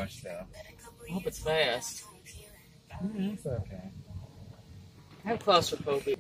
Stuff. I hope it's fast. It's okay. I have claustrophobia.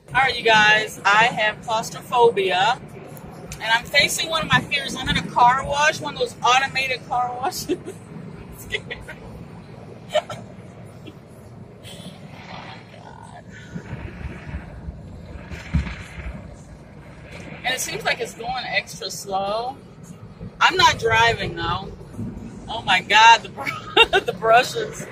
All right, you guys, I have claustrophobia, and I'm facing one of my fears. I'm in a car wash, one of those automated car washes. Scared. And it seems like it's going extra slow. I'm not driving though. Oh my God, the brushes.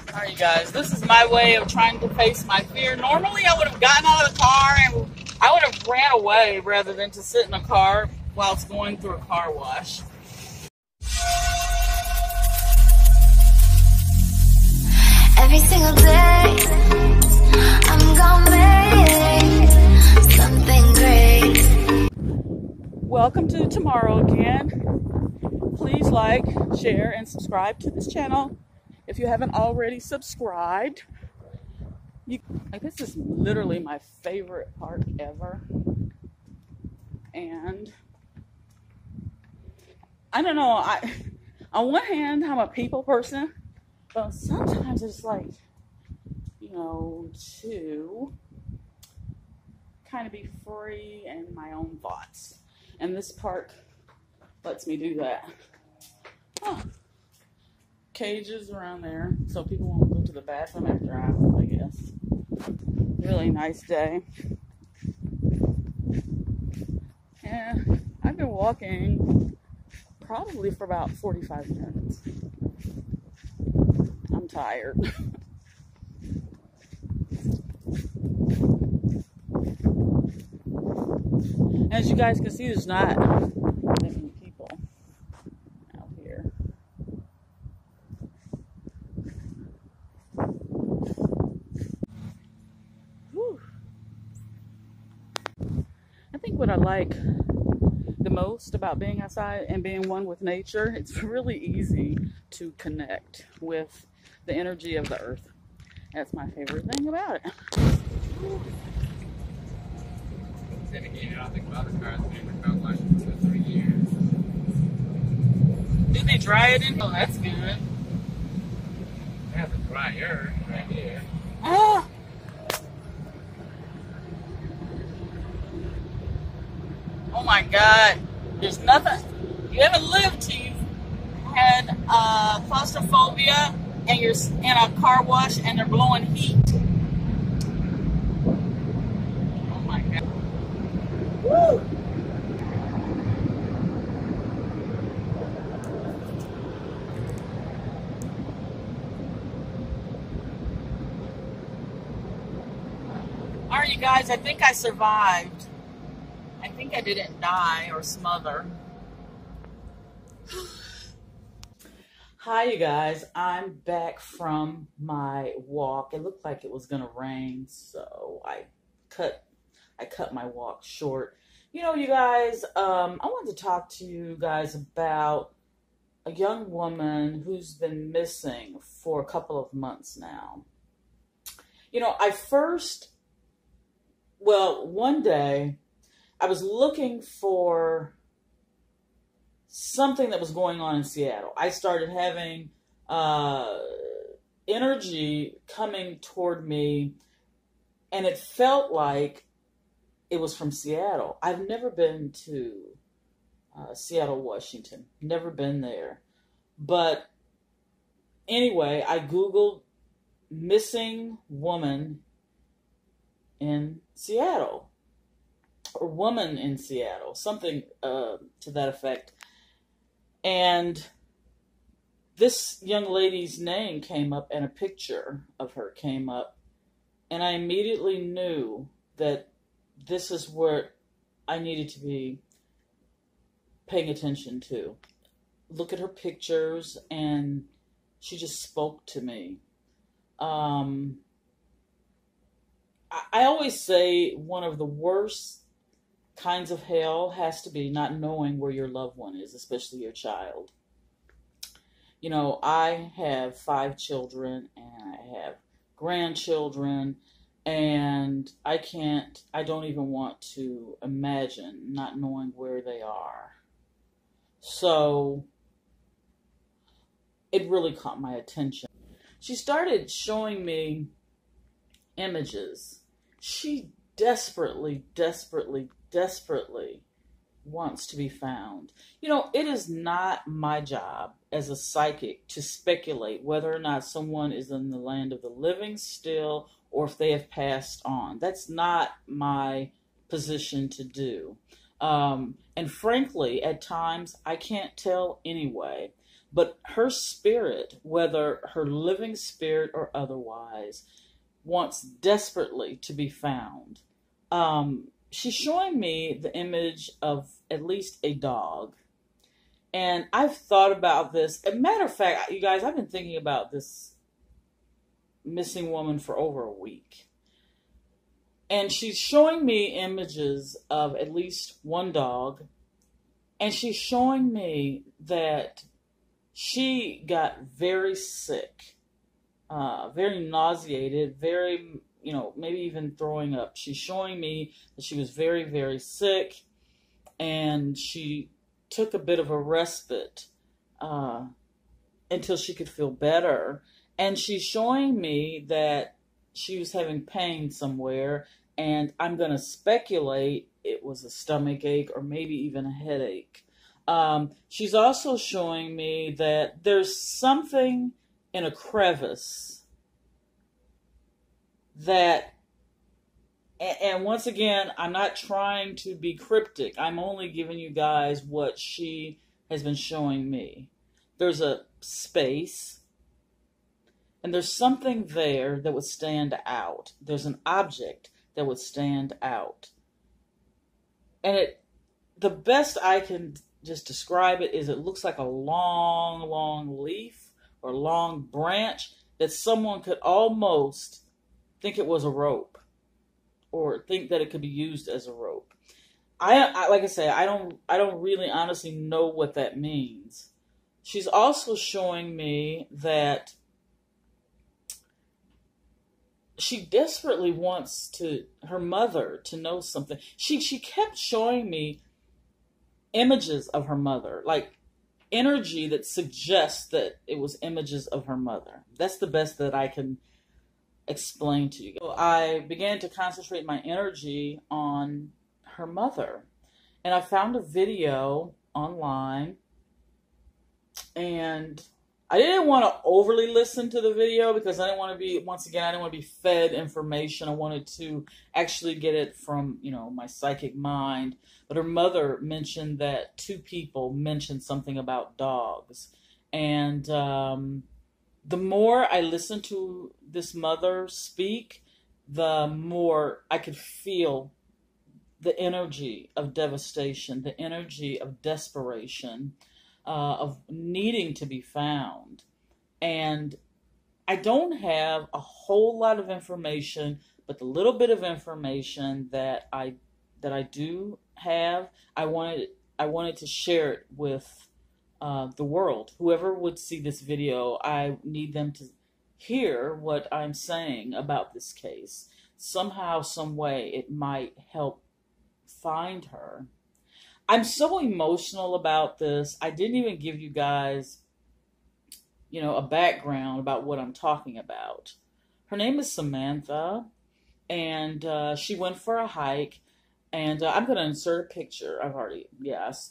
All right, you guys, this is my way of trying to face my fear. Normally, I would have gotten out of the car and I would have ran away rather than to sit in a car while it's going through a car wash. Every single day, I'm gonna make something great. Welcome to tomorrow again. Please like, share, and subscribe to this channel if you haven't already subscribed. This is literally my favorite park ever. And I don't know, on one hand, I'm a people person, but sometimes it's like, to kind of be free in my own thoughts. And this park lets me do that. Oh, cages around there so people won't go to the bathroom after hours, I guess. Really nice day. And I've been walking probably for about 45 minutes. I'm tired. As you guys can see, there's not that many people out here. Whew. I think what I like the most about being outside and being one with nature, it's really easy to connect with the energy of the earth. That's my favorite thing about it. Then again, I don't think a lot of cars have been in car washes for 3 years. Did they dry it in? Oh, that's good. They have a dryer right here. Ah! Oh my God. There's nothing. You haven't lived till you've had claustrophobia and you're in a car wash and they're blowing heat. Oh my God. Woo! All right, you guys, I think I survived. I think I didn't die or smother. Hi, you guys. I'm back from my walk. It looked like it was gonna rain, so I cut my walk short. You guys, I wanted to talk to you guys about a young woman who's been missing for a couple of months now. One day I was looking for something that was going on in Seattle. I started having energy coming toward me, and it felt like it was from Seattle. I've never been to Seattle, Washington. Never been there. But anyway, I Googled missing woman in Seattle, or woman in Seattle, something to that effect. And this young lady's name came up and a picture of her came up. And I immediately knew that this is what I needed to be paying attention to. Look at her pictures, and she just spoke to me. I always say one of the worst kinds of hell has to be not knowing where your loved one is, especially your child. I have 5 children and I have grandchildren, And I don't even want to imagine not knowing where they are. So it really caught my attention. She started showing me images. She desperately, desperately, desperately wants to be found. You know, it is not my job as a psychic to speculate whether or not someone is in the land of the living still or if they have passed on. That's not my position to do. And frankly, at times, I can't tell anyway. But her spirit, whether her living spirit or otherwise, wants desperately to be found. She's showing me the image of at least a dog. And I've thought about this. As a matter of fact, you guys, I've been thinking about this missing woman for over a week. And she's showing me images of at least one dog. And she's showing me that she got very sick, very nauseated, very, maybe even throwing up. She's showing me that she was very, very sick, and she took a bit of a respite until she could feel better. And she's showing me that she was having pain somewhere, and I'm going to speculate it was a stomach ache or maybe even a headache. She's also showing me that there's something in a crevice that, and once again, I'm not trying to be cryptic. I'm only giving you guys what she has been showing me. There's a space, and there's something there that would stand out. There's an object that would stand out. And the best I can just describe it is it looks like a long, long leaf or long branch that someone could almost think it was a rope or think that it could be used as a rope. I like I say, I don't really honestly know what that means. She's also showing me that she desperately wants her mother to know something. She kept showing me images of her mother, like energy that suggests that it was images of her mother. That's the best that I can explain to you. So I began to concentrate my energy on her mother, and I found a video online, and I didn't want to overly listen to the video because I didn't want to be, once again, I didn't want to be fed information. I wanted to actually get it from, my psychic mind. But her mother mentioned that two people mentioned something about dogs. And the more I listened to this mother speak, the more I could feel the energy of devastation, the energy of desperation, of needing to be found. And I don't have a whole lot of information, but the little bit of information that I do have, I wanted to share it with the world. Whoever would see this video, I need them to hear what I'm saying about this case. Somehow, some way, it might help find her. I'm so emotional about this. I didn't even give you guys, a background about what I'm talking about. Her name is Samantha, and she went for a hike, and I'm going to insert a picture.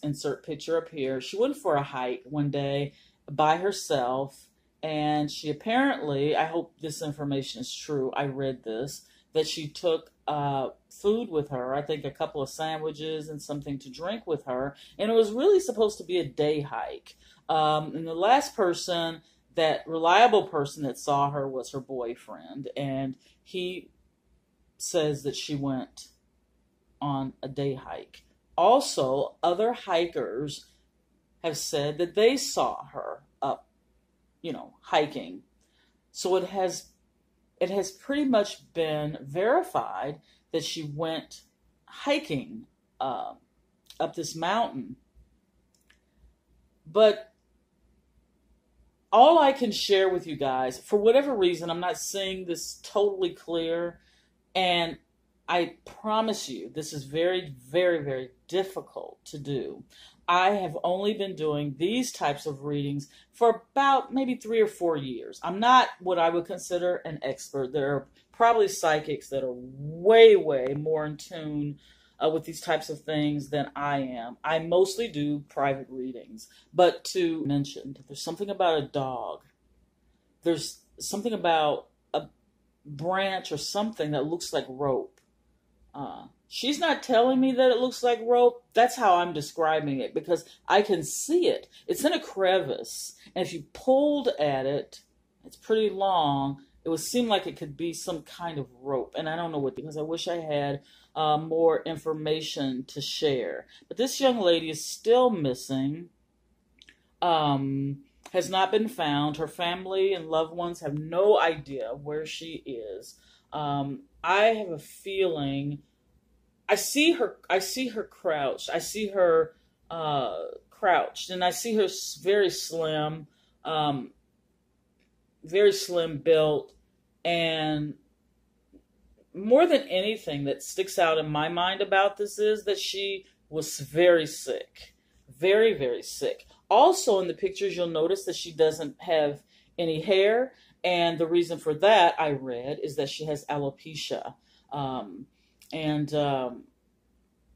Insert picture up here. She went for a hike one day by herself, and she apparently, I hope this information is true, I read this, that she took food with her, I think a couple of sandwiches and something to drink with her, and it was really supposed to be a day hike. And the last person, that reliable person that saw her, was her boyfriend, and he says that she went on a day hike. Also, other hikers have said that they saw her up, hiking. So it has pretty much been verified that she went hiking up this mountain. But all I can share with you guys, for whatever reason, I'm not seeing this totally clear, And I promise you, this is very, very, very difficult to do. I have only been doing these types of readings for about maybe 3 or 4 years. I'm not what I would consider an expert. There are probably psychics that are way, way more in tune with these types of things than I am. I mostly do private readings. But to mention, there's something about a dog. There's something about a branch or something that looks like rope. She's not telling me that it looks like rope. That's how I'm describing it, because I can see it. It's in a crevice, and if you pulled at it, it's pretty long. It would seem like it could be some kind of rope, and I don't know what, because I wish I had more information to share. But this young lady is still missing, has not been found. Her family and loved ones have no idea where she is. I have a feeling, I see her crouched. I see her crouched, and I see her very slim built, and more than anything that sticks out in my mind about this is that she was very sick, very, very sick. Also in the pictures, you'll notice that she doesn't have any hair. And the reason for that, I read, is that she has alopecia.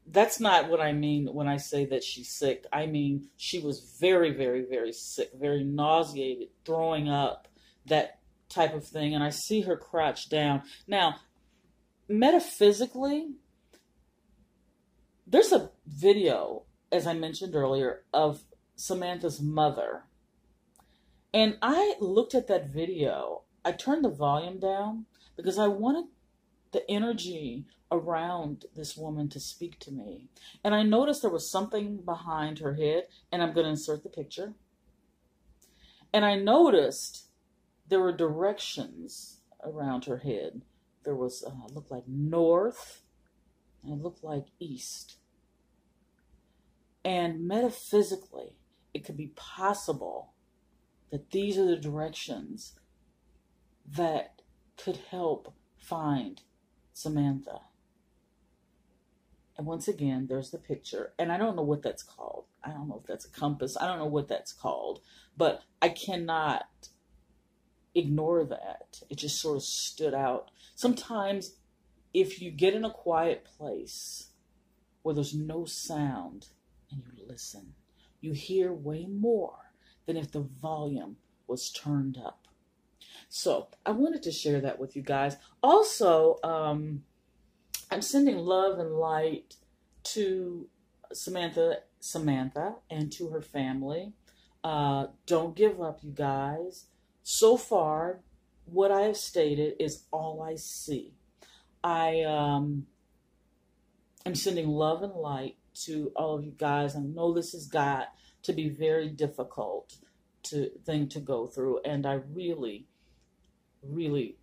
That's not what I mean when I say that she's sick. I mean, she was very, very, very sick, very nauseated, throwing up, that type of thing. And I see her crouched down. Now, metaphysically, there's a video, as I mentioned earlier, of Samantha's mother. And I looked at that video. I turned the volume down because I wanted the energy around this woman to speak to me. And I noticed there was something behind her head, and I'm going to insert the picture. And I noticed there were directions around her head. There was, it looked like north, and it looked like east. And metaphysically, it could be possible that these are the directions that could help find Samantha. And once again, there's the picture. And I don't know what that's called. I don't know if that's a compass. I don't know what that's called. But I cannot ignore that. It just sort of stood out. Sometimes if you get in a quiet place where there's no sound and you listen, you hear way more than if the volume was turned up. So I wanted to share that with you guys. Also, I'm sending love and light to Samantha, and to her family. Don't give up, you guys. So far, what I have stated is all I see. I am sending love and light to all of you guys. I know this has got to be very difficult thing to go through, and I really, really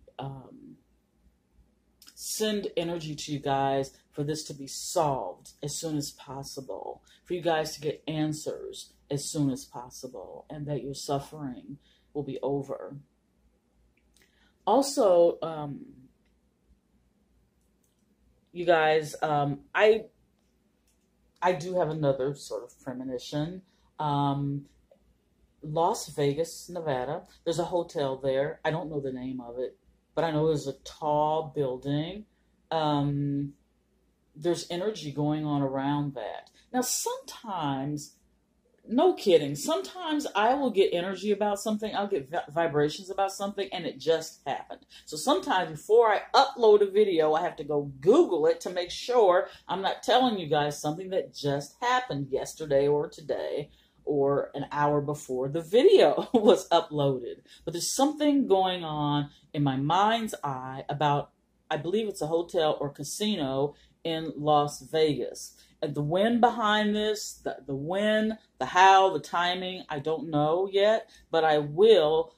send energy to you guys for this to be solved as soon as possible, for you guys to get answers as soon as possible, and that your suffering will be over. Also, you guys, I do have another sort of premonition. Las Vegas, Nevada. There's a hotel there. I don't know the name of it, but I know there's a tall building. There's energy going on around that. Now, sometimes, no kidding, sometimes I will get energy about something. I'll get vibrations about something, and it just happened. So sometimes before I upload a video, I have to go Google it to make sure I'm not telling you guys something that just happened yesterday or today, or an hour before the video was uploaded. But there's something going on in my mind's eye about, I believe it's a hotel or casino in Las Vegas. And the when behind this, the when, the how, the timing, I don't know yet, but I will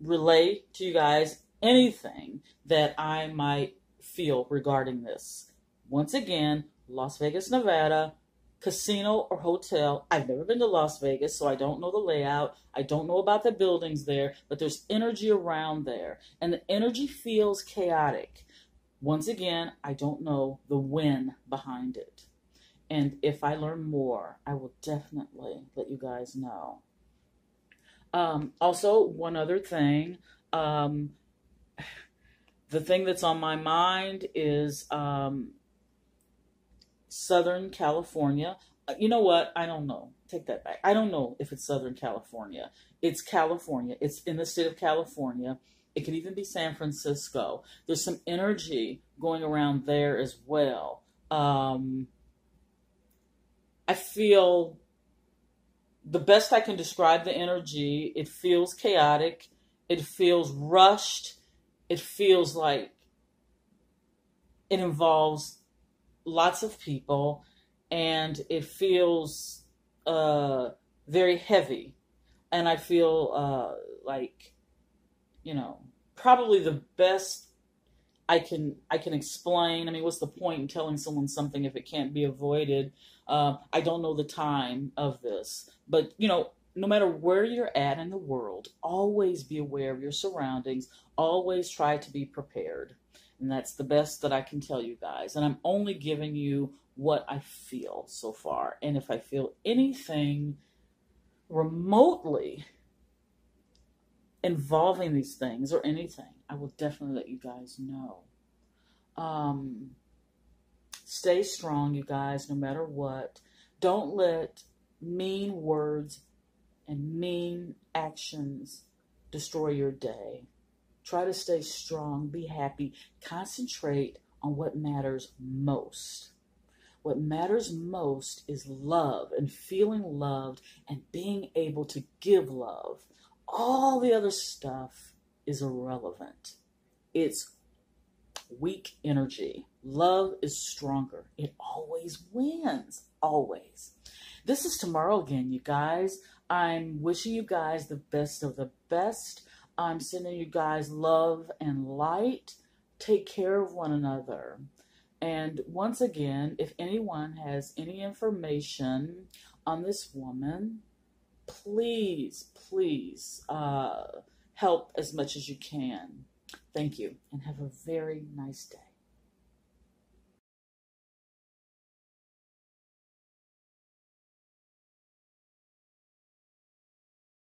relay to you guys anything that I might feel regarding this. Once again, Las Vegas, Nevada, casino or hotel. I've never been to Las Vegas, so I don't know the layout. I don't know about the buildings there, but there's energy around there. And the energy feels chaotic. Once again, I don't know the when behind it. And if I learn more, I will definitely let you guys know. Also, one other thing. The thing that's on my mind is Southern California. You know what? I don't know. Take that back. I don't know if it's Southern California. It's California. It's in the state of California. It could even be San Francisco. There's some energy going around there as well. I feel the best I can describe the energy, it feels chaotic. It feels rushed. It feels like it involves lots of people, and it feels very heavy. And I feel like, you know, probably the best I can explain. I mean, what's the point in telling someone something if it can't be avoided? I don't know the time of this, but you know, no matter where you're at in the world, always be aware of your surroundings. Always try to be prepared. And that's the best that I can tell you guys. And I'm only giving you what I feel so far. And if I feel anything remotely involving these things or anything, I will definitely let you guys know. Stay strong, you guys, no matter what. Don't let mean words and mean actions destroy your day. Try to stay strong, be happy, concentrate on what matters most. What matters most is love and feeling loved and being able to give love. All the other stuff is irrelevant. It's weak energy. Love is stronger. It always wins. Always. This is tomorrow again, you guys. I'm wishing you guys the best of the best. I'm sending you guys love and light. Take care of one another. And once again, if anyone has any information on this woman, please, please help as much as you can. Thank you, and have a very nice day.